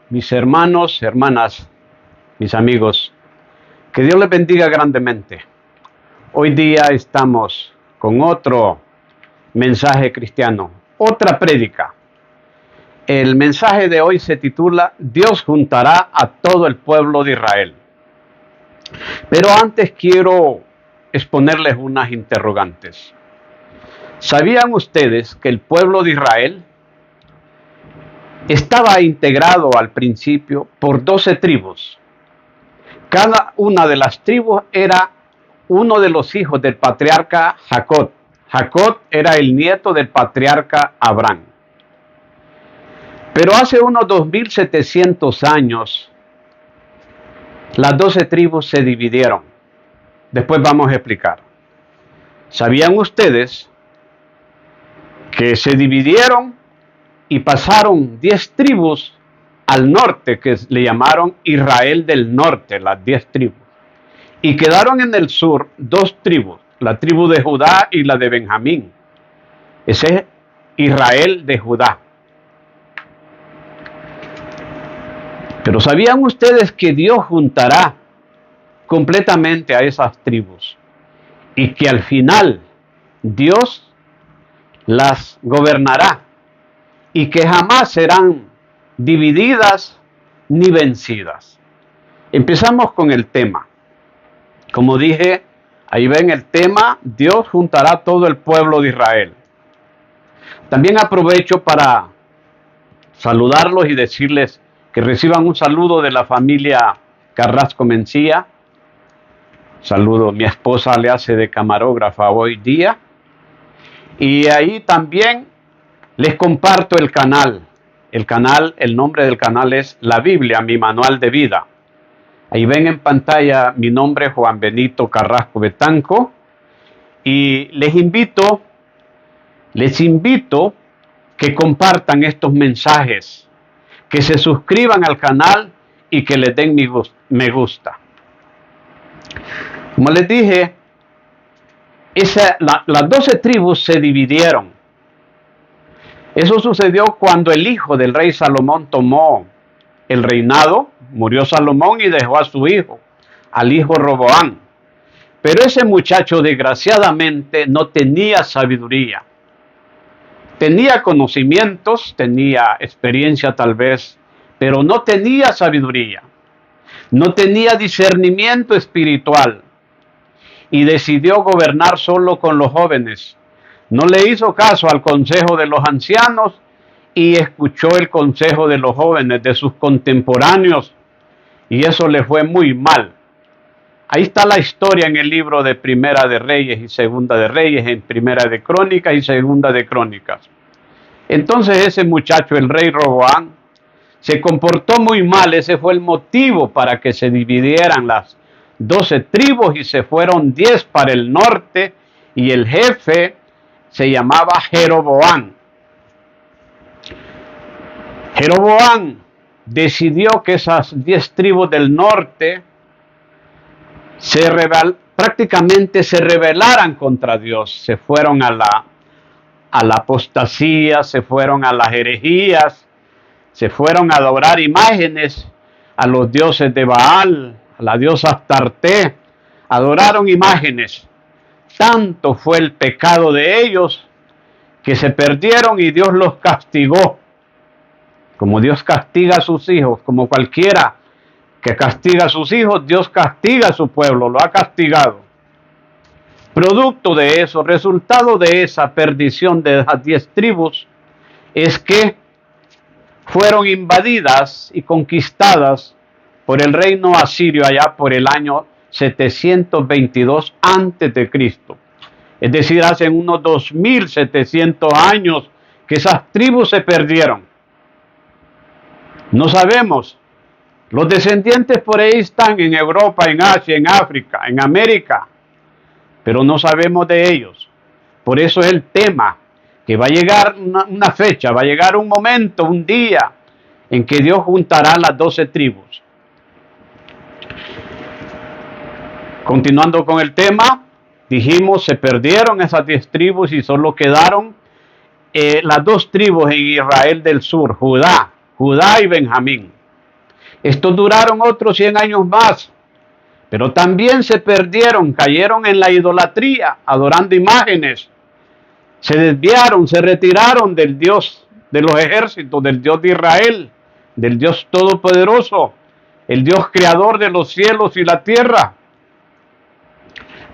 mis hermanos, hermanas, mis amigos, que Dios les bendiga grandemente. Hoy día estamos con otro mensaje cristiano, otra prédica. El mensaje de hoy se titula Dios juntará a todo el pueblo de Israel. Pero antes quiero exponerles unas interrogantes. ¿Sabían ustedes que el pueblo de Israel estaba integrado al principio por 12 tribus? Cada una de las tribus era uno de los hijos del patriarca Jacob. Jacob era el nieto del patriarca Abraham. Pero hace unos 2700 años, las 12 tribus se dividieron. Después vamos a explicar. ¿Sabían ustedes que se dividieron y pasaron 10 tribus al norte, que le llamaron Israel del norte, las 10 tribus? Y quedaron en el sur 2 tribus, la tribu de Judá y la de Benjamín. Ese es Israel de Judá. Pero ¿sabían ustedes que Dios juntará completamente a esas tribus? Y que al final Dios las gobernará y que jamás serán divididas ni vencidas. Empezamos con el tema. Como dije, ahí ven el tema, Dios juntará a todo el pueblo de Israel. También aprovecho para saludarlos y decirles que reciban un saludo de la familia Carrasco Mencía. Saludo, mi esposa le hace de camarógrafa hoy día. Y ahí también les comparto el canal. El nombre del canal es La Biblia, mi manual de vida. Ahí ven en pantalla mi nombre, Juan Benito Carrasco Betanco. Y les invito que compartan estos mensajes, que se suscriban al canal y que les den me gusta. Como les dije, las 12 tribus se dividieron. Eso sucedió cuando el hijo del rey Salomón tomó el reinado. Murió Salomón y dejó a su hijo, al hijo Roboam. Pero ese muchacho desgraciadamente no tenía sabiduría. Tenía conocimientos, tenía experiencia tal vez, pero no tenía sabiduría. No tenía discernimiento espiritual. Y decidió gobernar solo con los jóvenes. No le hizo caso al consejo de los ancianos y escuchó el consejo de los jóvenes, de sus contemporáneos, y eso le fue muy mal. Ahí está la historia en el libro de Primera de Reyes y Segunda de Reyes, en Primera de Crónicas y Segunda de Crónicas. Entonces ese muchacho, el rey Roboam, se comportó muy mal. Ese fue el motivo para que se dividieran las 12 tribus y se fueron 10 para el norte, y el jefe se llamaba Jeroboam. Jeroboam decidió que esas 10 tribus del norte prácticamente se rebelaran contra Dios. Se fueron a la apostasía, se fueron a las herejías, se fueron a adorar imágenes, a los dioses de Baal, a la diosa Astarte. Adoraron imágenes. Tanto fue el pecado de ellos que se perdieron y Dios los castigó. Como Dios castiga a sus hijos, como cualquiera que castiga a sus hijos, Dios castiga a su pueblo, lo ha castigado. Producto de eso, resultado de esa perdición de las 10 tribus, es que fueron invadidas y conquistadas por el reino asirio allá por el año 722 a.C. Es decir, hace unos 2700 años que esas tribus se perdieron. No sabemos. Los descendientes por ahí están en Europa, en Asia, en África, en América, pero no sabemos de ellos. Por eso es el tema, que va a llegar una fecha, va a llegar un momento, un día, en que Dios juntará las 12 tribus. Continuando con el tema, dijimos, se perdieron esas 10 tribus y solo quedaron las 2 tribus en Israel del sur, Judá y Benjamín. Estos duraron otros 100 años más, pero también se perdieron, cayeron en la idolatría, adorando imágenes. Se desviaron, se retiraron del Dios de los ejércitos, del Dios de Israel, del Dios todopoderoso, el Dios creador de los cielos y la tierra.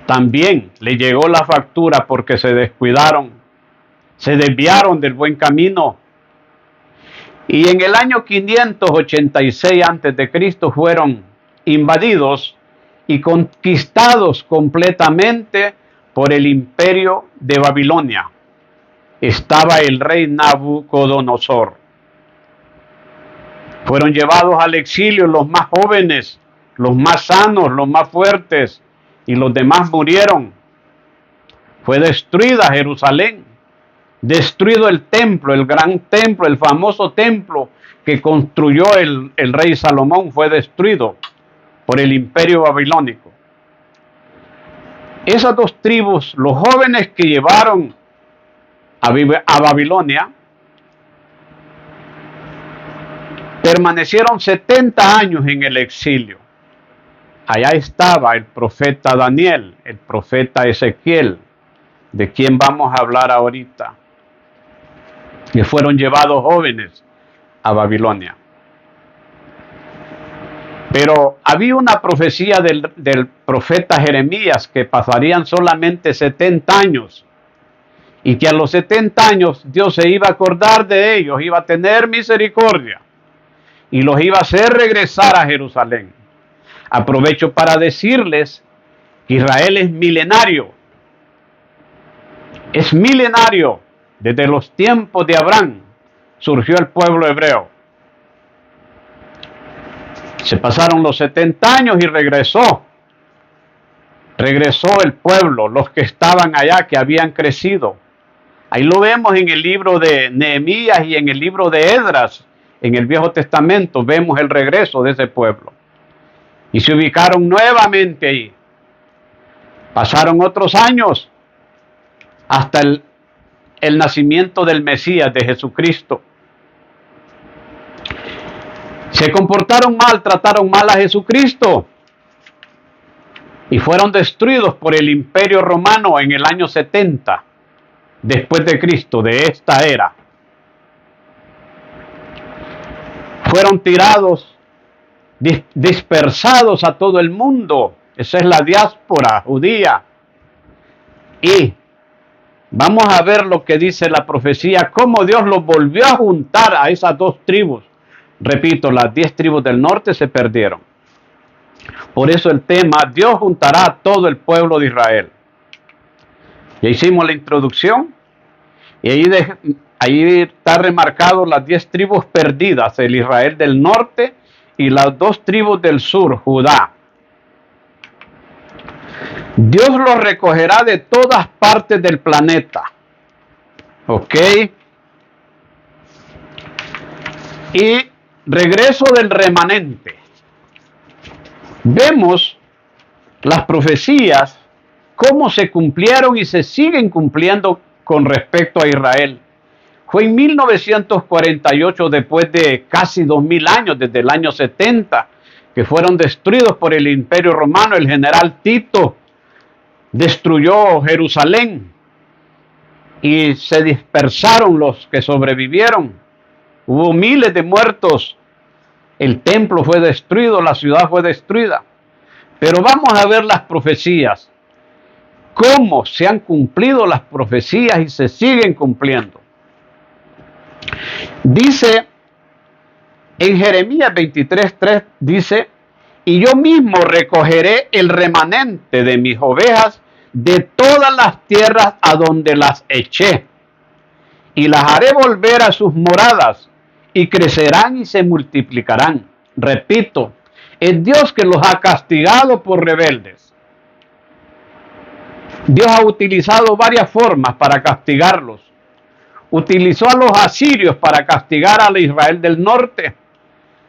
También le llegó la factura porque se descuidaron, se desviaron del buen camino. Y en el año 586 a.C. fueron invadidos y conquistados completamente por el imperio de Babilonia. Estaba el rey Nabucodonosor. Fueron llevados al exilio los más jóvenes, los más sanos, los más fuertes, y los demás murieron. Fue destruida Jerusalén, destruido el templo, el gran templo, el famoso templo que construyó el rey Salomón, fue destruido por el imperio babilónico. Esas dos tribus, los jóvenes que llevaron a Babilonia, permanecieron 70 años en el exilio. Allá estaba el profeta Daniel, el profeta Ezequiel, de quien vamos a hablar ahorita, que fueron llevados jóvenes a Babilonia. Pero había una profecía del profeta Jeremías que pasarían solamente 70 años y que a los 70 años Dios se iba a acordar de ellos, iba a tener misericordia y los iba a hacer regresar a Jerusalén. Aprovecho para decirles que Israel es milenario. Es milenario. Desde los tiempos de Abraham surgió el pueblo hebreo. Se pasaron los 70 años y regresó. Regresó el pueblo, los que estaban allá, que habían crecido. Ahí lo vemos en el libro de Nehemías y en el libro de Esdras. En el Viejo Testamento vemos el regreso de ese pueblo. Y se ubicaron nuevamente ahí. Pasaron otros años hasta el nacimiento del Mesías, de Jesucristo. Se comportaron mal, trataron mal a Jesucristo y fueron destruidos por el Imperio Romano en el año 70 después de Cristo, de esta era. Fueron tirados, dispersados a todo el mundo. Esa es la diáspora judía. Y vamos a ver lo que dice la profecía, cómo Dios los volvió a juntar a esas dos tribus. Repito, las 10 tribus del norte se perdieron. Por eso el tema, Dios juntará a todo el pueblo de Israel. Ya hicimos la introducción y ahí está remarcado las 10 tribus perdidas, el Israel del norte y las 2 tribus del sur, Judá. Dios los recogerá de todas partes del planeta. ¿Ok? Y regreso del remanente. Vemos las profecías, cómo se cumplieron y se siguen cumpliendo con respecto a Israel. Fue en 1948, después de casi 2000 años, desde el año 70, que fueron destruidos por el Imperio Romano. El general Tito destruyó Jerusalén y se dispersaron los que sobrevivieron. Hubo miles de muertos. El templo fue destruido, la ciudad fue destruida. Pero vamos a ver las profecías. Cómo se han cumplido las profecías y se siguen cumpliendo. Dice en Jeremías 23:3, dice: y yo mismo recogeré el remanente de mis ovejas de todas las tierras a donde las eché, y las haré volver a sus moradas, y crecerán y se multiplicarán. Repito, es Dios que los ha castigado por rebeldes. Dios ha utilizado varias formas para castigarlos. Utilizó a los asirios para castigar a Israel del norte.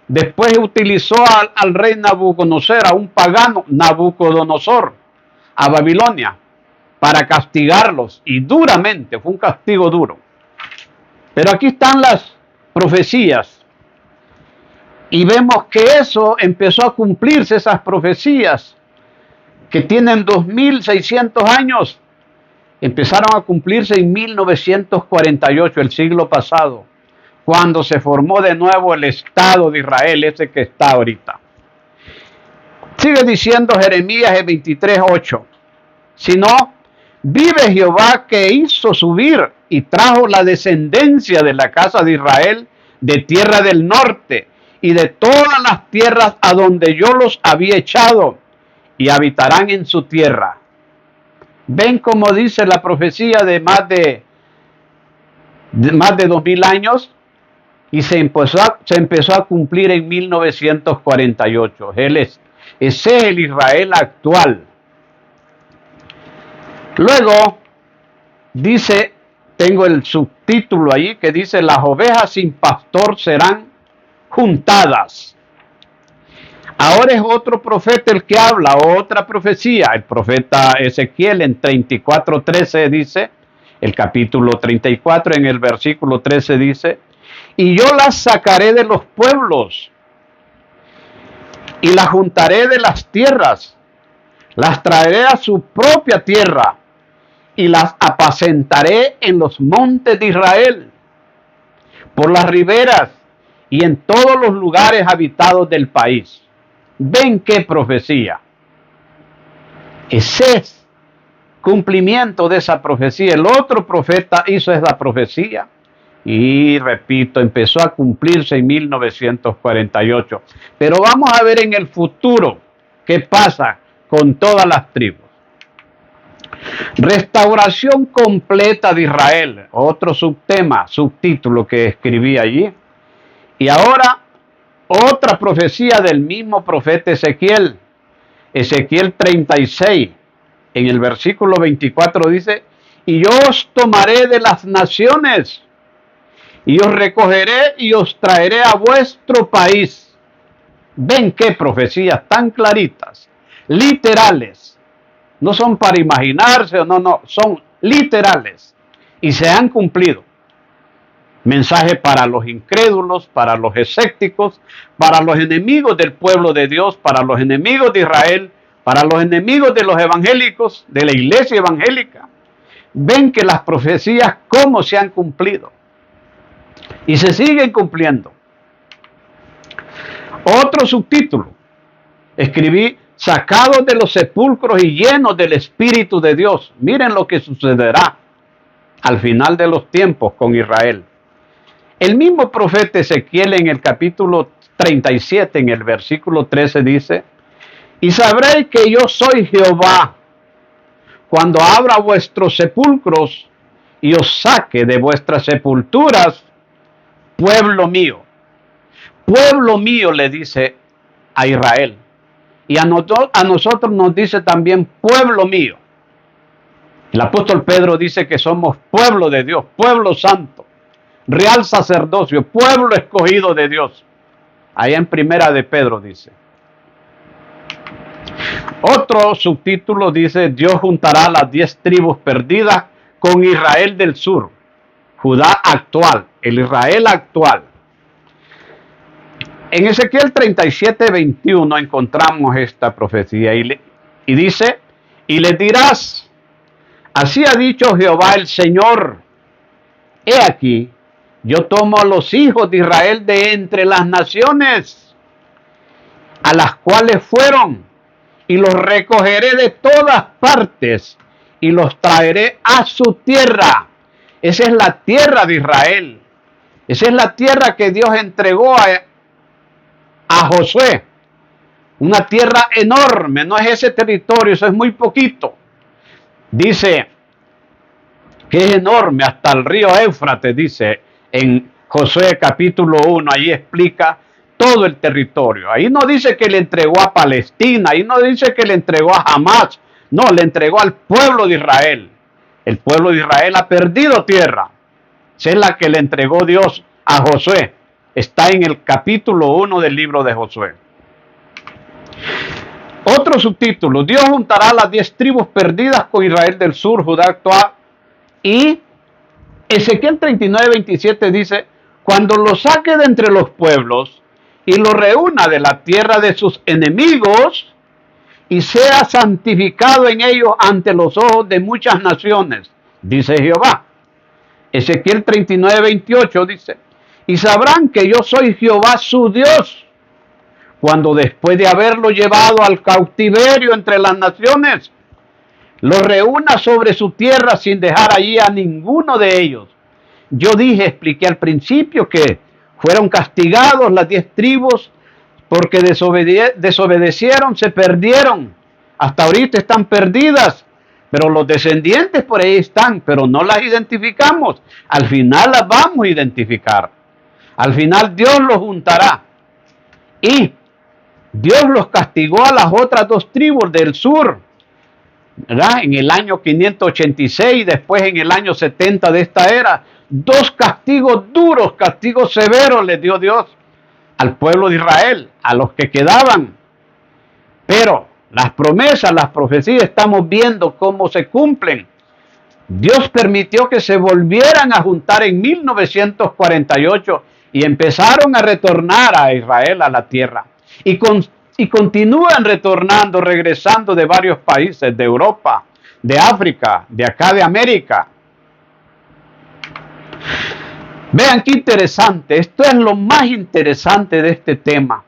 Después utilizó al rey Nabucodonosor, a un pagano, Nabucodonosor, a Babilonia, para castigarlos, y duramente, fue un castigo duro. Pero aquí están las profecías. Y vemos que eso empezó a cumplirse, esas profecías que tienen 2600 años, empezaron a cumplirse en 1948, el siglo pasado, cuando se formó de nuevo el Estado de Israel, ese que está ahorita. Sigue diciendo Jeremías 23:8. Si no, vive Jehová que hizo subir y trajo la descendencia de la casa de Israel de tierra del norte y de todas las tierras a donde yo los había echado, y habitarán en su tierra. ¿Ven cómo dice la profecía de más de 2000 años? Y se empezó a cumplir en 1948. Ese es el Israel actual. Luego dice, tengo el subtítulo allí que dice: las ovejas sin pastor serán juntadas. Ahora es otro profeta el que habla, otra profecía. El profeta Ezequiel en 34:13 dice, el capítulo 34 en el versículo 13 dice: y yo las sacaré de los pueblos y las juntaré de las tierras, las traeré a su propia tierra y las apacentaré en los montes de Israel, por las riberas y en todos los lugares habitados del país. ¿Ven qué profecía? Ese es cumplimiento de esa profecía. El otro profeta hizo esa profecía y, repito, empezó a cumplirse en 1948. Pero vamos a ver en el futuro qué pasa con todas las tribus. Restauración completa de Israel, otro subtítulo que escribí allí. Y ahora otra profecía del mismo profeta Ezequiel. Ezequiel 36, en el versículo 24 dice: y yo os tomaré de las naciones, y os recogeré y os traeré a vuestro país. ¿Ven qué profecías tan claritas? Literales. No son para imaginarse, no, son literales. Y se han cumplido. Mensaje para los incrédulos, para los escépticos, para los enemigos del pueblo de Dios, para los enemigos de Israel, para los enemigos de los evangélicos, de la iglesia evangélica. Ven que las profecías cómo se han cumplido. Y se siguen cumpliendo. Otro subtítulo. Escribí: sacados de los sepulcros y llenos del Espíritu de Dios. Miren lo que sucederá al final de los tiempos con Israel. El mismo profeta Ezequiel en el capítulo 37, en el versículo 13 dice: y sabréis que yo soy Jehová, cuando abra vuestros sepulcros y os saque de vuestras sepulturas, pueblo mío. Pueblo mío, le dice a Israel. Y a nosotros nos dice también pueblo mío. El apóstol Pedro dice que somos pueblo de Dios, pueblo santo, real sacerdocio, pueblo escogido de Dios. Allá en Primera de Pedro dice. Otro subtítulo dice: Dios juntará las 10 tribus perdidas con Israel del sur. Judá actual, el Israel actual. En Ezequiel 37:21 encontramos esta profecía y dice: y le dirás, así ha dicho Jehová el Señor, he aquí, yo tomo a los hijos de Israel de entre las naciones, a las cuales fueron, y los recogeré de todas partes, y los traeré a su tierra. Esa es la tierra de Israel. Esa es la tierra que Dios entregó a Josué. Una tierra enorme, no es ese territorio, eso es muy poquito. Dice que es enorme, hasta el río Éufrates, dice en Josué capítulo 1, ahí explica todo el territorio. Ahí no dice que le entregó a Palestina, ahí no dice que le entregó a Hamás, no, le entregó al pueblo de Israel. El pueblo de Israel ha perdido tierra. Esa es la que le entregó Dios a Josué. Está en el capítulo 1 del libro de Josué. Otro subtítulo: Dios juntará las 10 tribus perdidas con Israel del sur, Judá actual. Y Ezequiel 39:27 dice: cuando los saque de entre los pueblos y lo reúna de la tierra de sus enemigos y sea santificado en ellos ante los ojos de muchas naciones, dice Jehová. Ezequiel 39:28 dice, y sabrán que yo soy Jehová su Dios, cuando después de haberlo llevado al cautiverio entre las naciones, lo reúna sobre su tierra sin dejar allí a ninguno de ellos. Yo expliqué al principio que fueron castigados las 10 tribus porque desobedecieron, se perdieron. Hasta ahorita están perdidas, pero los descendientes por ahí están, pero no las identificamos. Al final las vamos a identificar. Al final Dios los juntará. Y Dios los castigó a las otras 2 tribus del sur, ¿verdad? En el año 586, después en el año 70 de esta era. 2 castigos duros, castigos severos les dio Dios al pueblo de Israel, a los que quedaban. Pero las promesas, las profecías, estamos viendo cómo se cumplen. Dios permitió que se volvieran a juntar en 1948 y empezaron a retornar a Israel a la tierra. Y continúan retornando, regresando de varios países, de Europa, de África, de acá de América. Vean qué interesante, esto es lo más interesante de este tema.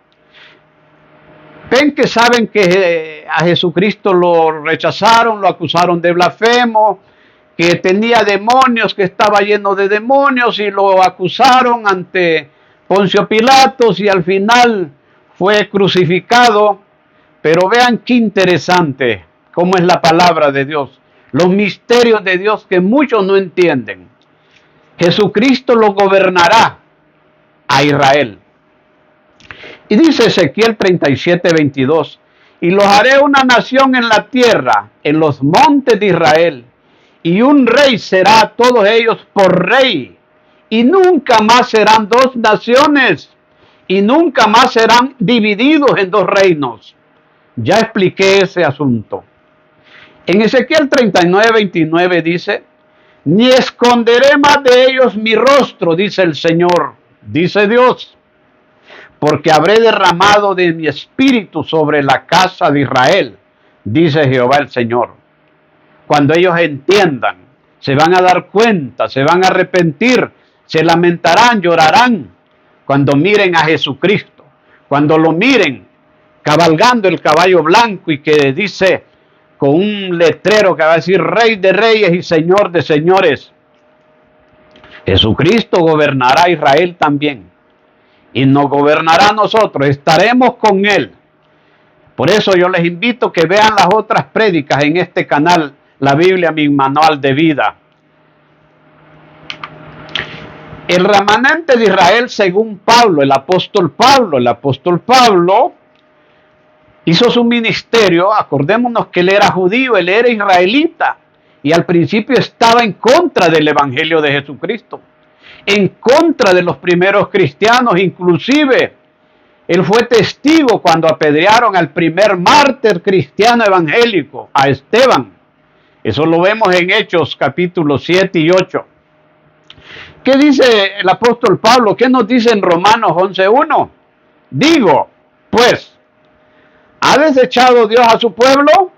Ven que saben que a Jesucristo lo rechazaron, lo acusaron de blasfemo, que tenía demonios, que estaba lleno de demonios y lo acusaron ante Poncio Pilatos y al final fue crucificado. Pero vean qué interesante cómo es la palabra de Dios, los misterios de Dios que muchos no entienden. Jesucristo lo gobernará a Israel. Y dice Ezequiel 37:22, y los haré una nación en la tierra, en los montes de Israel, y un rey será a todos ellos por rey, y nunca más serán 2 naciones, y nunca más serán divididos en 2 reinos. Ya expliqué ese asunto. En Ezequiel 39:29 dice, ni esconderé más de ellos mi rostro, dice el Señor, dice Dios, porque habré derramado de mi espíritu sobre la casa de Israel, dice Jehová el Señor. Cuando ellos entiendan, se van a dar cuenta, se van a arrepentir, se lamentarán, llorarán, cuando miren a Jesucristo, cuando lo miren cabalgando el caballo blanco y que dice con un letrero que va a decir Rey de Reyes y Señor de Señores. Jesucristo gobernará a Israel también y nos gobernará a nosotros, estaremos con Él. Por eso yo les invito a que vean las otras prédicas en este canal, la Biblia, mi manual de vida. El remanente de Israel, según Pablo, el apóstol Pablo hizo su ministerio. Acordémonos que él era judío, él era israelita y al principio estaba en contra del evangelio de Jesucristo, en contra de los primeros cristianos. Inclusive él fue testigo cuando apedrearon al primer mártir cristiano evangélico, a Esteban. Eso lo vemos en Hechos capítulos 7 y 8. ¿Qué dice el apóstol Pablo? ¿Qué nos dice en Romanos 11:1? Digo, pues, ¿ha desechado Dios a su pueblo?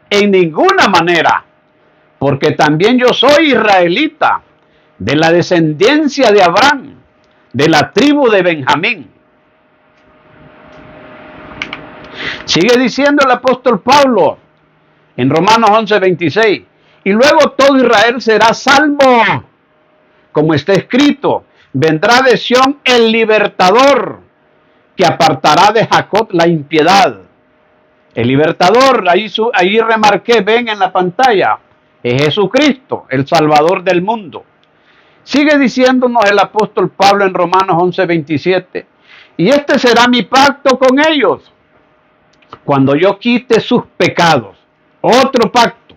En ninguna manera, porque también yo soy israelita, de la descendencia de Abraham, de la tribu de Benjamín. Sigue diciendo el apóstol Pablo en Romanos 11:26, y luego todo Israel será salvo, como está escrito, vendrá de Sión el libertador, que apartará de Jacob la impiedad. El libertador, ahí remarqué, ven en la pantalla, es Jesucristo, el Salvador del mundo. Sigue diciéndonos el apóstol Pablo en Romanos 11:27, y este será mi pacto con ellos, cuando yo quite sus pecados. Otro pacto.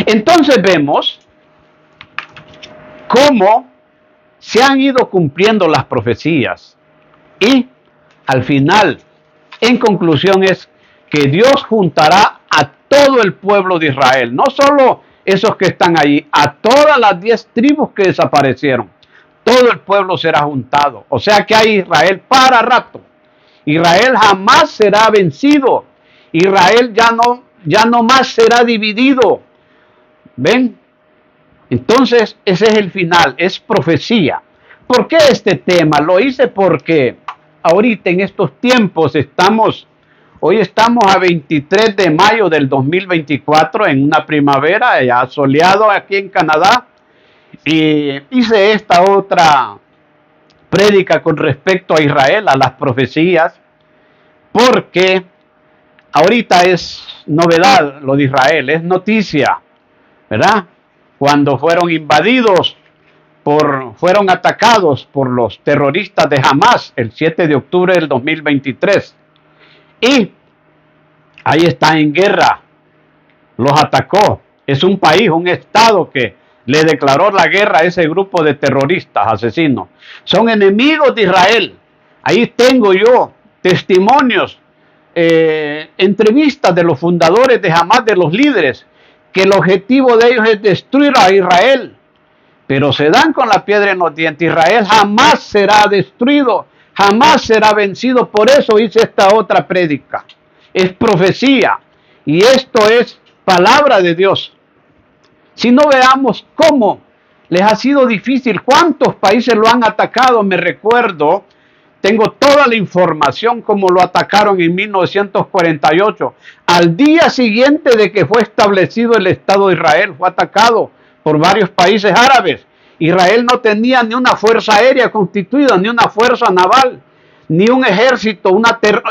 Entonces vemos cómo se han ido cumpliendo las profecías y al final, en conclusión, es que Dios juntará a todo el pueblo de Israel, no solo esos que están allí, a todas las 10 tribus que desaparecieron, todo el pueblo será juntado. O sea que hay Israel para rato. Israel jamás será vencido. Israel ya no más será dividido. ¿Ven? Entonces, ese es el final, es profecía. ¿Por qué este tema? Lo hice porque ahorita en estos tiempos hoy estamos a 23 de mayo del 2024 en una primavera, ya soleado aquí en Canadá, y hice esta otra prédica con respecto a Israel, a las profecías, porque ahorita es novedad lo de Israel, es noticia, ¿verdad? Cuando fueron invadidos, fueron atacados por los terroristas de Hamas el 7 de octubre del 2023. Y ahí está en guerra, los atacó. Es un país, un estado que le declaró la guerra a ese grupo de terroristas, asesinos. Son enemigos de Israel. Ahí tengo yo testimonios, entrevistas de los fundadores de Hamas, de los líderes, que el objetivo de ellos es destruir a Israel. Pero se dan con la piedra en los dientes. Israel jamás será destruido, jamás será vencido. Por eso hice esta otra prédica. Es profecía. Y esto es palabra de Dios. Si no, veamos cómo les ha sido difícil, cuántos países lo han atacado. Me recuerdo, tengo toda la información como lo atacaron en 1948. Al día siguiente de que fue establecido el Estado de Israel, fue atacado por varios países árabes. Israel no tenía ni una fuerza aérea constituida, ni una fuerza naval, ni un ejército,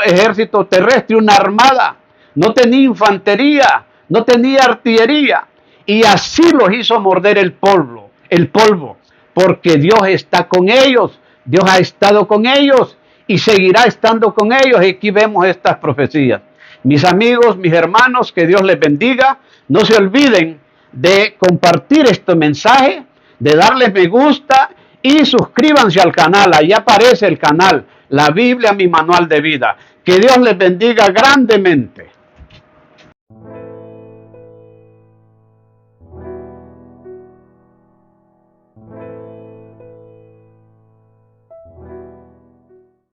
ejército terrestre, una armada. No tenía infantería, no tenía artillería. Y así los hizo morder el polvo, porque Dios está con ellos, Dios ha estado con ellos y seguirá estando con ellos. Y aquí vemos estas profecías. Mis amigos, mis hermanos, que Dios les bendiga. No se olviden de compartir este mensaje, de darles me gusta y suscríbanse al canal. Ahí aparece el canal, la Biblia, mi manual de vida. Que Dios les bendiga grandemente.